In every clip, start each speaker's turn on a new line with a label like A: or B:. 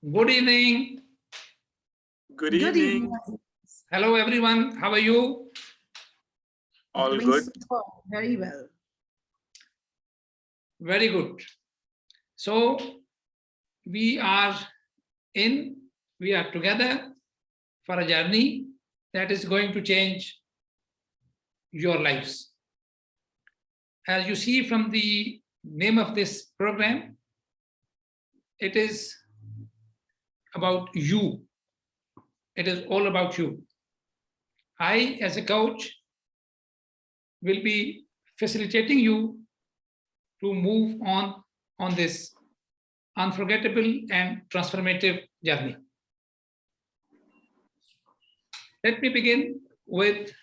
A: Good evening.
B: Good evening.
A: Hello, everyone. How are you?
B: All good.
C: Very well.
A: Very good. So we are together for a journey that is going to change your lives. As you see from the name of this program, it is about you. It is all about you. I, as a coach, will be facilitating you to move on this unforgettable and transformative journey. Let me begin with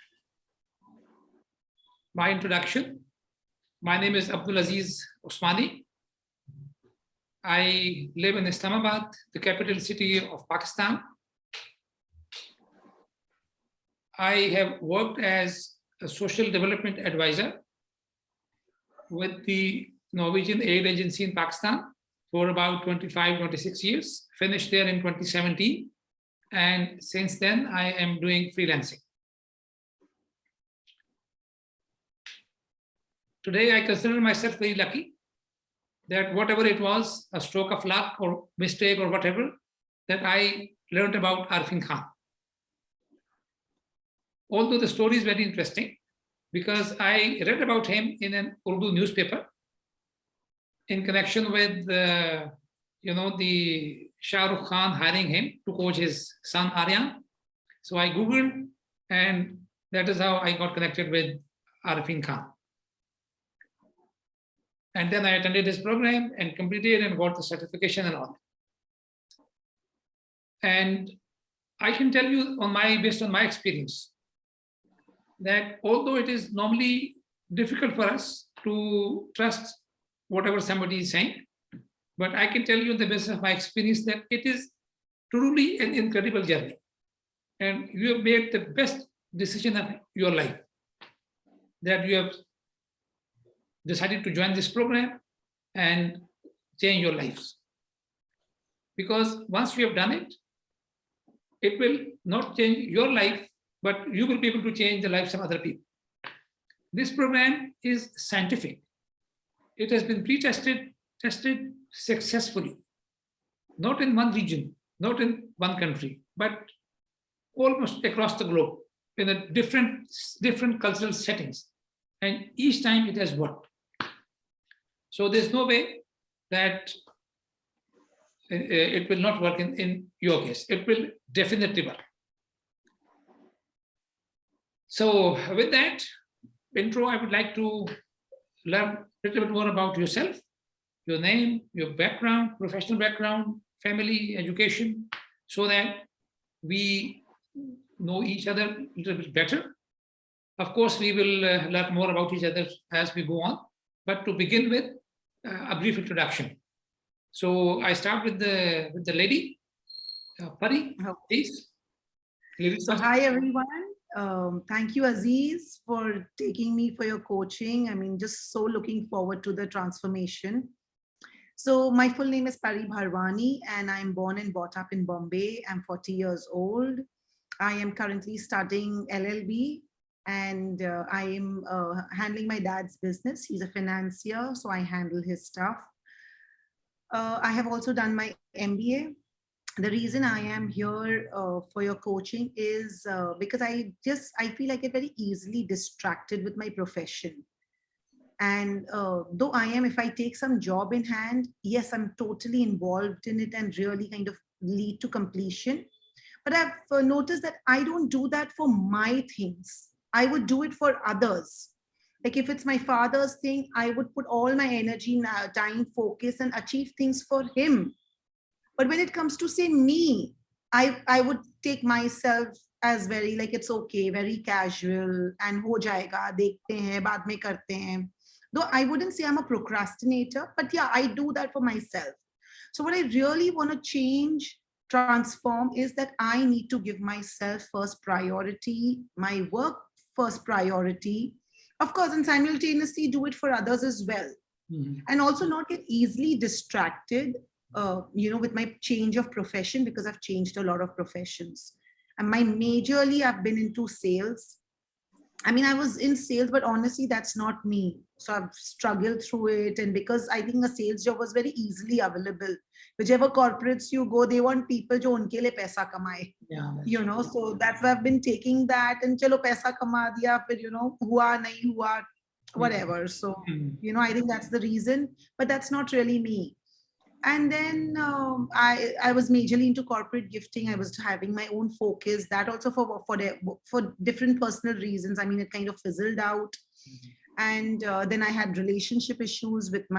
A: my introduction. My name is Abdul-Aziz Usmani. I live in Islamabad, the capital city of Pakistan. I have worked as a social development advisor with the Norwegian Aid Agency in Pakistan for about 25, 26 years, finished there in 2017. And since then, I am doing freelancing. Today, I consider myself very lucky that whatever it was, a stroke of luck or mistake or whatever, that I learned about Arfeen Khan. Although the story is very interesting, because I read about him in an Urdu newspaper in connection with the Shah Rukh Khan hiring him to coach his son Aryan. So I Googled, and that is how I got connected with Arfeen Khan. And then I attended his program and completed and got the certification and all. And I can tell you based on my experience, that although it is normally difficult for us to trust whatever somebody is saying, but I can tell you on the basis of my experience that it is truly an incredible journey. And you have made the best decision of your life, that you have decided to join this program and change your lives. Because once you have done it, it will not change your life, but you will be able to change the lives of other people. This program is scientific. It has been tested successfully, not in one region, not in one country, but almost across the globe in a different cultural settings. And each time it has worked. So there's no way that it will not work in your case. It will definitely work. So with that intro, I would like to learn a little bit more about yourself, your name, your background, professional background, family, education, so that we know each other a little bit better. Of course, we will learn more about each other as we go on. But to begin with, a brief introduction. So I start with the lady, Pari, please.
C: So hi, everyone. Thank you, Aziz, for taking me for your coaching. I mean, just so looking forward to the transformation. So my full name is Pari Bharwani, and I'm born and brought up in Bombay. I'm 40 years old. I am currently studying LLB, and I am handling my dad's business. He's a financier, so I handle his stuff. I have also done my MBA. The reason I am here for your coaching is because I feel I get very easily distracted with my profession. And though if I take some job in hand, yes, I'm totally involved in it and really kind of lead to completion. But I've noticed that I don't do that for my things. I would do it for others. Like if it's my father's thing, I would put all my energy, time, focus, and achieve things for him. But when it comes to say me, I would take myself as very like it's okay, very casual, and ho jayega, dekhte hain, baad mein karte hain. Though I wouldn't say I'm a procrastinator, but yeah, I do that for myself. So what I really want to change, transform is that I need to give myself first priority, my work first priority, of course, and simultaneously do it for others as well. And also not get easily distracted with my change of profession, because I've changed a lot of professions. And majorly I've been into sales. I mean, I was in sales, but honestly, that's not me. So I've struggled through it. And because I think a sales job was very easily available, whichever corporates you go, they want people jo unke liye paisa kamaye.
A: Yeah,
C: So that's why I've been taking that, and chalo paisa kama diya, fir, hua nahi hua, whatever. So, I think that's the reason, but that's not really me. And then I was majorly into corporate gifting. I was having my own focus, that also for different personal reasons. I mean, it kind of fizzled out. And then I had relationship issues with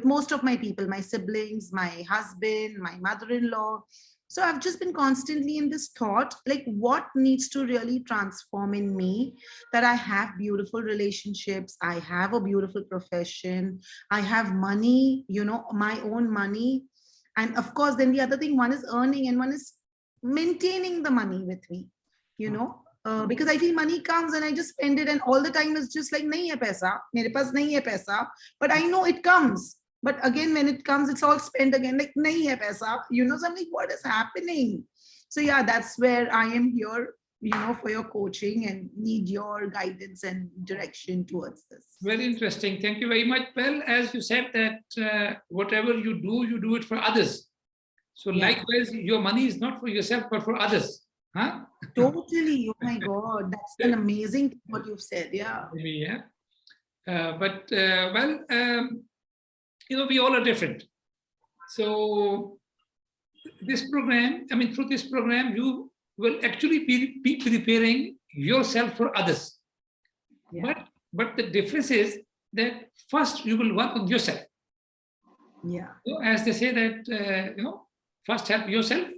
C: most of my people, my siblings, my husband, my mother-in-law. So I've just been constantly in this thought, like what needs to really transform in me, that I have beautiful relationships, I have a beautiful profession, I have money, my own money. And of course, then the other thing, one is earning and one is maintaining the money with me, because I feel money comes and I just spend it, and all the time it's just like, nahi hai paisa, mere paas nahi hai paisa, but I know it comes. But again, when it comes, it's all spent again, like, nahi hai paisa, so I'm like, what is happening? So yeah, that's where I am here, for your coaching, and need your guidance and direction towards this.
A: Very interesting. Thank you very much. Well, as you said that whatever you do it for others. So likewise, your money is not for yourself, but for others. Huh?
C: Totally. Oh my God. That's an amazing thing what you've said. Yeah.
A: Maybe, yeah. We all are different. So this program, through this program, you will actually be preparing yourself for others.
C: Yeah.
A: But the difference is that first you will work on yourself.
C: Yeah.
A: So as they say that, first help yourself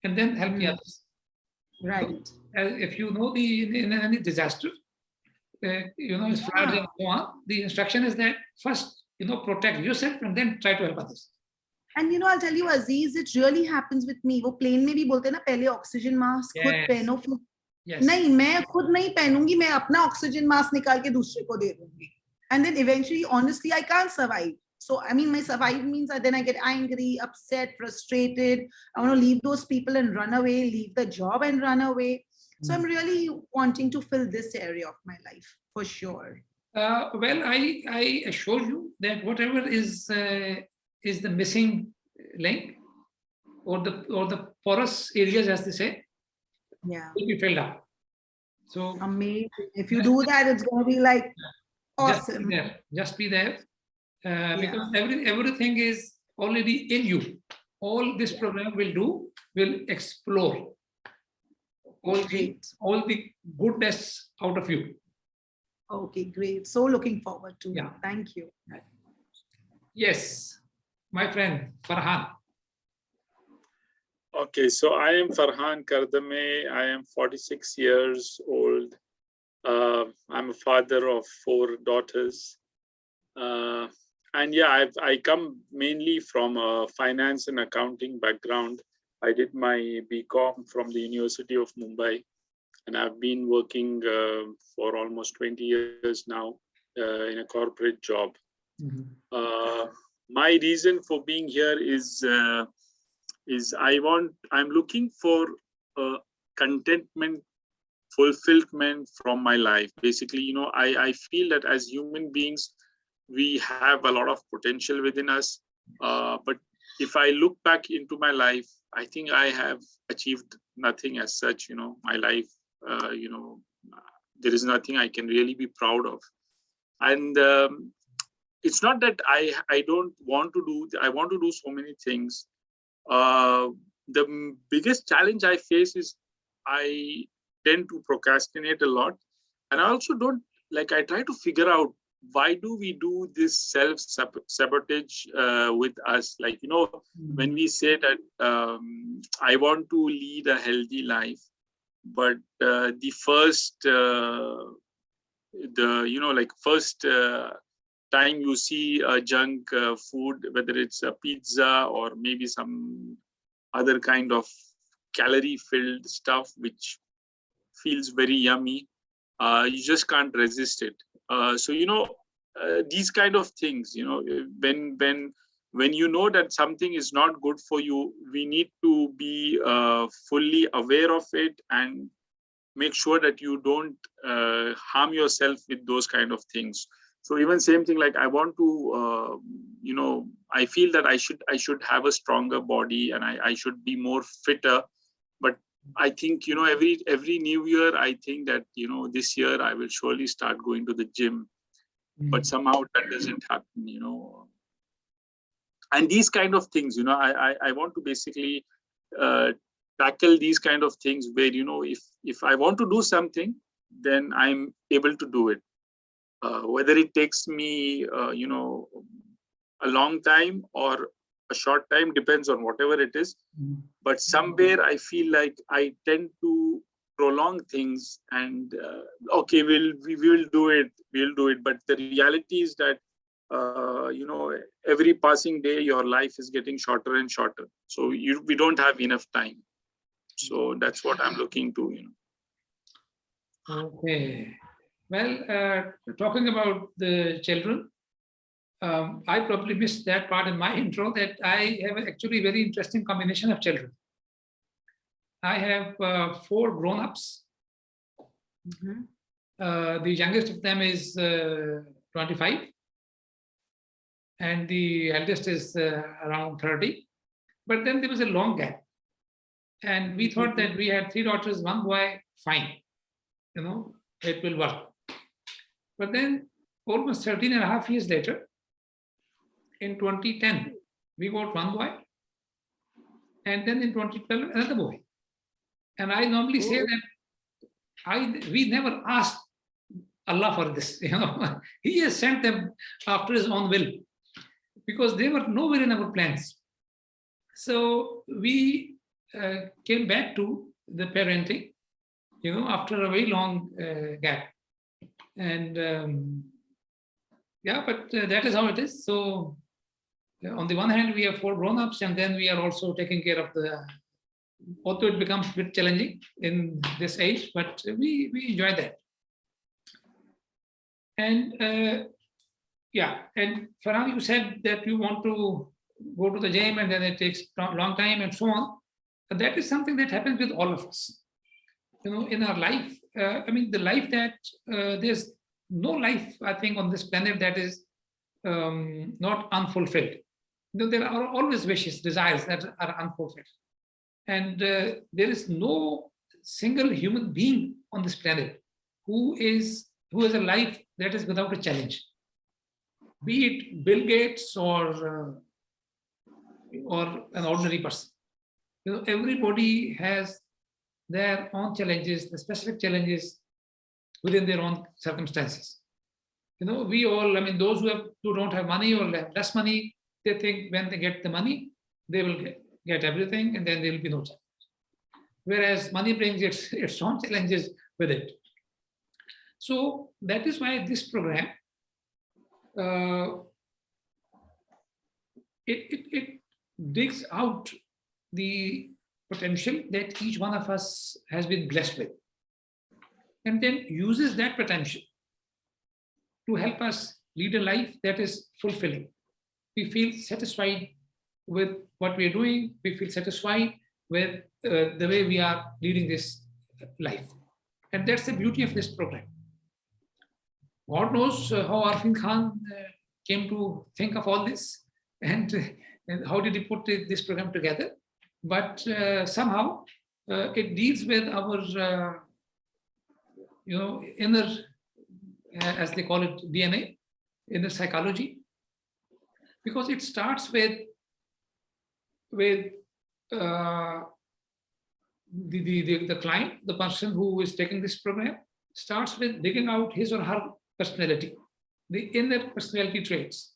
A: and then help the others.
C: Right.
A: So, if you know in any disaster, it's flood and so on, the instruction is that first, protect yourself and then try to help others.
C: And I'll tell you, Aziz, it really happens with me. वो plane में भी बोलते हैं ना, पहले oxygen mask खुद पहनो, फिर नहीं, मैं खुद नहीं पहनूंगी, मैं अपना oxygen mask निकाल के दूसरे को दे दूंगी. And then eventually, honestly, I can't survive. So, my survive means that then I get angry, upset, frustrated. I want to leave those people and run away, leave the job and run away. So I'm really wanting to fill this area of my life, for sure.
A: Well, I assure you that whatever is the missing link or the porous areas, as they say, will be filled up. So
C: amazing. If you do that, it's going to be like awesome.
A: Just be there. Because everything is already in you. All this program will explore all the goodness out of you.
C: Okay, great. So looking forward to it. Thank you.
A: Yes, my friend Farhan.
B: Okay, so I am Farhan Kardame. I am 46 years old. I'm a father of 4 daughters. And I come mainly from a finance and accounting background. I did my BCom from the University of Mumbai, and I've been working for almost 20 years now in a corporate job. My reason for being here is I'm looking for contentment, fulfillment from my life. Basically, I feel that as human beings, we have a lot of potential within us. But if I look back into my life, I think I have achieved nothing as such. My life, there is nothing I can really be proud of. And it's not that I don't want to do, I want to do so many things. The biggest challenge I face is I tend to procrastinate a lot. And I also I try to figure out, why do we do this self-sabotage with us? When we say that I want to lead a healthy life, but the first, time you see a junk food, whether it's a pizza or maybe some other kind of calorie-filled stuff, which feels very yummy, you just can't resist it. So these kind of things, when when you know that something is not good for you, we need to be fully aware of it and make sure that you don't harm yourself with those kind of things. So even same thing, like I want to, I feel that I should have a stronger body and I should be more fitter. But I think, every new year, I think that, this year I will surely start going to the gym, but somehow that doesn't happen, And these kind of things, I want to basically tackle these kind of things where, if I want to do something, then I'm able to do it. Whether it takes me, a long time or a short time, depends on whatever it is. But somewhere I feel like I tend to prolong things and, okay, we will do it. But the reality is that, every passing day, your life is getting shorter and shorter. So we don't have enough time. So that's what I'm looking to,
A: Okay. Well, talking about the children, I probably missed that part in my intro, that I have actually very interesting combination of children. I have 4 grown-ups. The youngest of them is 25. And the eldest is around 30. But then there was a long gap. And we thought that we had 3 daughters, 1 boy, fine. It will work. But then almost 13 and a half years later, in 2010, we got 1 boy. And then in 2012, another boy. And I normally say that we never asked Allah for this. He has sent them after his own will, because they were nowhere in our plans. So we came back to the parenting, after a very long gap. And but that is how it is. So on the one hand, we have 4 grown-ups, and then we are also taking care of although it becomes a bit challenging in this age, but we enjoy that. And and Farhan, you said that you want to go to the gym and then it takes a long time and so on. But that is something that happens with all of us. In our life, the life that there's no life, I think, on this planet that is not unfulfilled. There are always wishes, desires that are unfulfilled. And there is no single human being on this planet who has a life that is without a challenge. Be it Bill Gates or an ordinary person. Everybody has their own challenges, the specific challenges within their own circumstances. We all, those who don't have money or have less money, they think when they get the money, they will get everything, and then there will be no challenge. Whereas money brings its own challenges with it. So that is why this program, it digs out the potential that each one of us has been blessed with, and then uses that potential to help us lead a life that is fulfilling. We feel satisfied with what we are doing. We feel satisfied with the way we are leading this life. And that's the beauty of this program. God knows how Arfeen Khan came to think of all this and how did he put this program together. But somehow it deals with our, inner, as they call it, DNA, inner psychology, because it starts with the client, the person who is taking this program, starts with digging out his or her personality, the inner personality traits.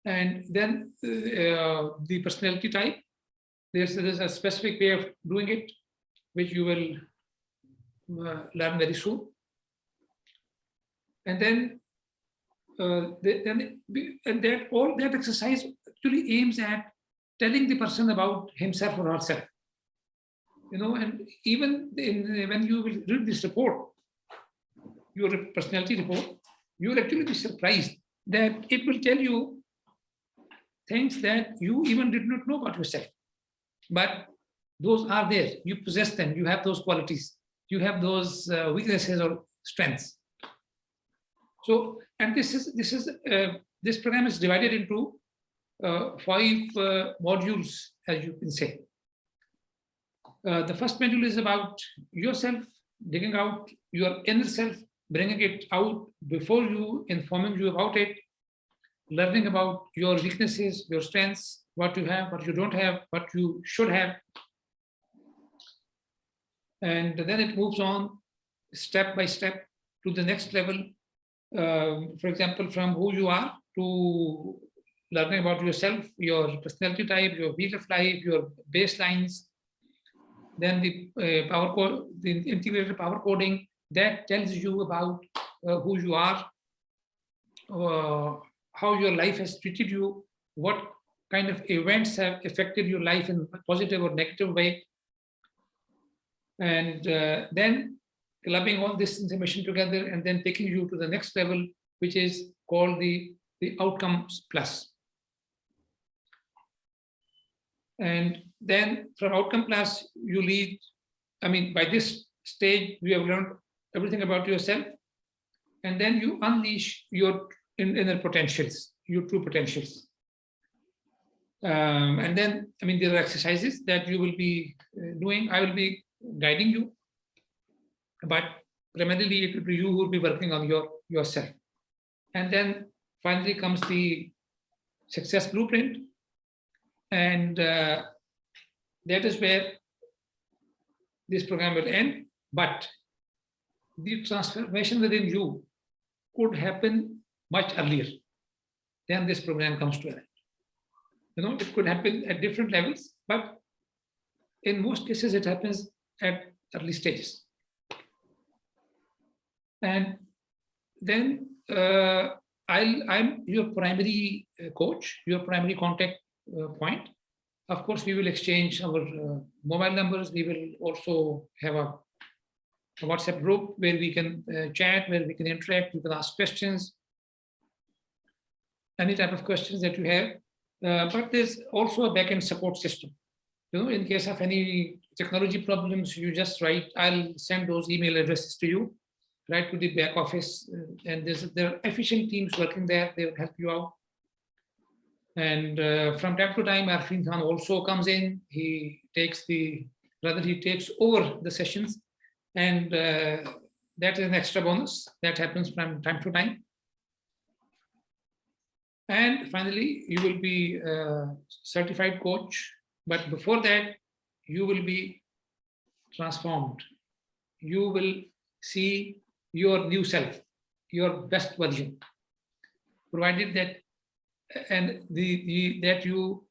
A: And then the personality type, there's a specific way of doing it, which you will learn very soon. And then all that exercise actually aims at telling the person about himself or herself. And even when you will read this report, your personality report, you will actually be surprised that it will tell you things that you even did not know about yourself. But those are there. You possess them. You have those qualities. You have those weaknesses or strengths. So, and this program is divided into 5 modules, as you can say. The first module is about yourself, digging out your inner self, bringing it out before you, informing you about it, learning about your weaknesses, your strengths, what you have, what you don't have, what you should have. And then it moves on step by step to the next level. For example, from who you are to learning about yourself, your personality type, your wheel of life, your baselines. Then the power code, the integrated power coding, that tells you about who you are, how your life has treated you, what kind of events have affected your life in a positive or negative way. And then clubbing all this information together and then taking you to the next level, which is called the outcomes plus. And then from outcome plus, you lead, I mean, by this stage, you have learned everything about yourself, and then you unleash your inner potentials, your true potentials. And then, I mean, there are exercises that you will be doing. I will be guiding you, but primarily it will be you who will be working on yourself. And then finally comes the success blueprint. And that is where this program will end. But the transformation within you could happen much earlier than this program comes to an end. You know, it could happen at different levels, but in most cases, it happens at early stages. And then I'm your primary coach, your primary contact point. Of course, we will exchange our mobile numbers. We will also have a WhatsApp group where we can chat, where we can interact, you can ask questions, any type of questions that you have. But there's also a backend support system. You know, in case of any technology problems, you just write, I'll send those email addresses to you, right to the back office. And there are efficient teams working there. They will help you out. And from time to time, Arfeen Khan also comes in. He takes over the sessions. And that is an extra bonus that happens from time to time. And finally, you will be a certified coach. But before that, you will be transformed. You will see your new self, your best version, provided that that you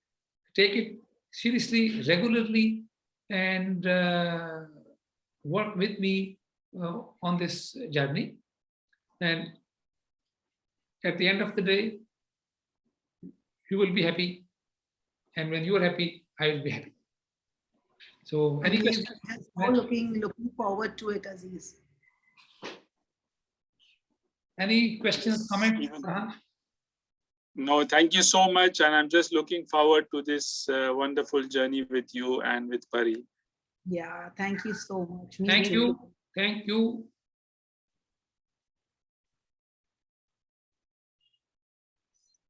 A: take it seriously, regularly, and work with me on this journey. And at the end of the day, you will be happy. And when you are happy, I will be happy. So any questions?
C: Looking forward to it, Aziz.
A: Any questions, comments?
B: No, thank you so much. And I'm just looking forward to this wonderful journey with you and with Pari.
C: Yeah, thank you so much.
A: Thank you. Thank you.